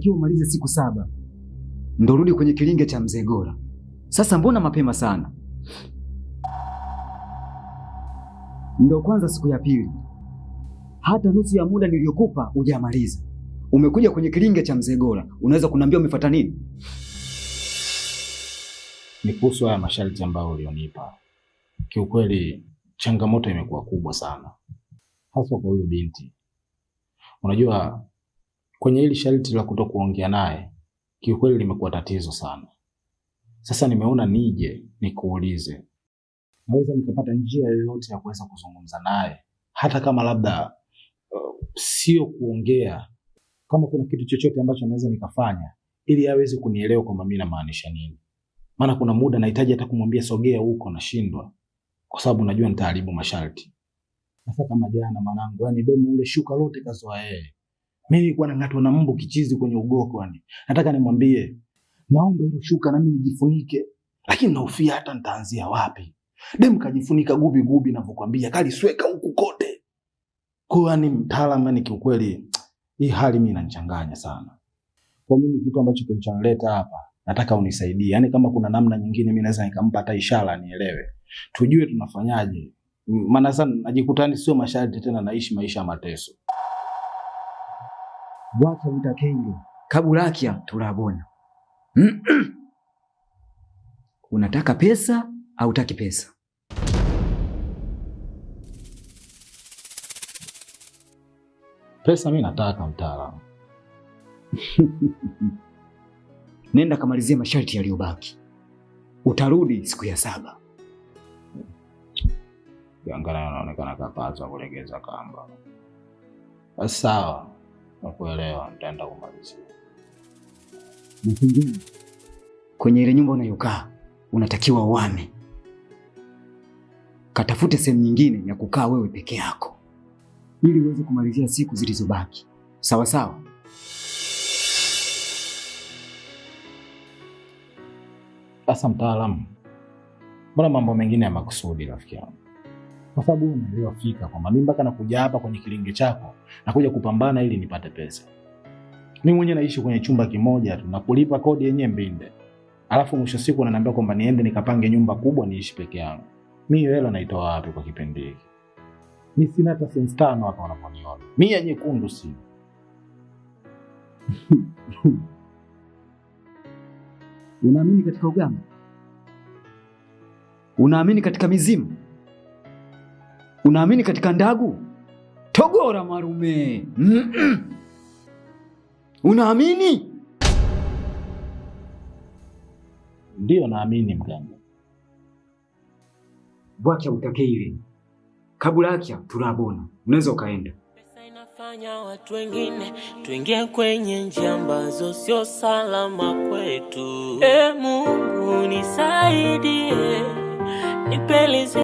unatakiwa umalize siku 7 ndo rudi kwenye kilinge cha Mzee Gora. Sasa mbona mapema sana? Ndo kwanza siku ya pili, hata nusu ya muda niliyokupa hujamaliza. Umekuja kwenye kilinge cha Mzee Gora, unaweza kuniambia umefuata nini? Ni kuhusu haya masharti ambayo ulionipa. Kiukweli changamoto imekuwa kubwa sana, hasa kwa huyo binti. Unajua kwenye hili sharti la kutokuongea naye, kiukweli limekuwa tatizo sana. Sasa nimeona nije nikuulize, naweza nikapata njia yoyote ya kuweza kuzungumza naye, hata kama labda sio kuongea, kama kuna kitu chochote ambacho naweza nikafanya ili aweze kunielewa kwamba mimi namaanisha nini. Maana kuna muda nahitaji hata kumwambia sogea huko nashindwa, kwa sababu najua nitaharibu masharti. Sasa kama jana mwanangu, yani demu ule shuka lote kazoa yeye. Mimi nilikuwa nangatwa na mbu kichizi kwenye ugoko yani. Nataka nimwambie, naomba hilo shuka na mimi nijifunike, lakini nahofia hata nitaanzia wapi. Demu kajifunika gubi gubi ninavyokuambia, kalisweka huku kote. Kwa yani mtaalamu ni kiukweli, hii hali mimi inanichanganya sana. Kwa mimi kitu ambacho kilichonileta hapa, nataka unisaidie. Yani kama kuna namna nyingine mimi naweza nikampa hata ishara nielewe. Tujue tunafanyaje. Maana sana najikutani sio masharti tena, naishi maisha ya mateso. Bwaka utakenge kabulakia turabona. Unataka pesa au utaki pesa? Pesa mimi nataka mtaalamu. Nenda kamalizie masharti yaliyobaki. Utarudi siku ya 7. Yangana anaonekana kapata kulegeza kamba. Sawa, nakuelewa, nitaenda kumalizia. Mkingine kwenye ile nyumba unayokaa unatakiwa uame. Katafute sehemu nyingine ya kukaa wewe peke yako ili uweze kumalizia siku zilizobaki. Sawa sawa? Sasa mtaalamu, mbona mambo mengine ya makusudi rafiki yangu? Kwa sababu unaelewa fika kwamba mimi mpaka nakuja hapa kwenye kilinge chako nakuja kupambana ili nipate pesa. Mimi mwenyewe naishi kwenye chumba kimoja tu na kulipa kodi yenyewe mbinde. Alafu mwisho siku unaniambia kwamba niende nikapange nyumba kubwa niishi peke yangu. Mimi hiyo hela naitoa wapi kwa kipindi hiki? Mimi sina hata senti 5 hapa unaponiona. Mimi ya nyekundu si. Unaamini katika uganga? Unaamini katika mizimu? Unaamini katika ndagu? Togora marume. Unaamini? Ndio naamini mganga. Bwaki utakeile. Kabulakia turabona. Unaweza ukaenda. Pesa inafanya watu wengine tuingie kwenye njia ambazo sio salama kwetu. Mungu nisaidie. Nipeleze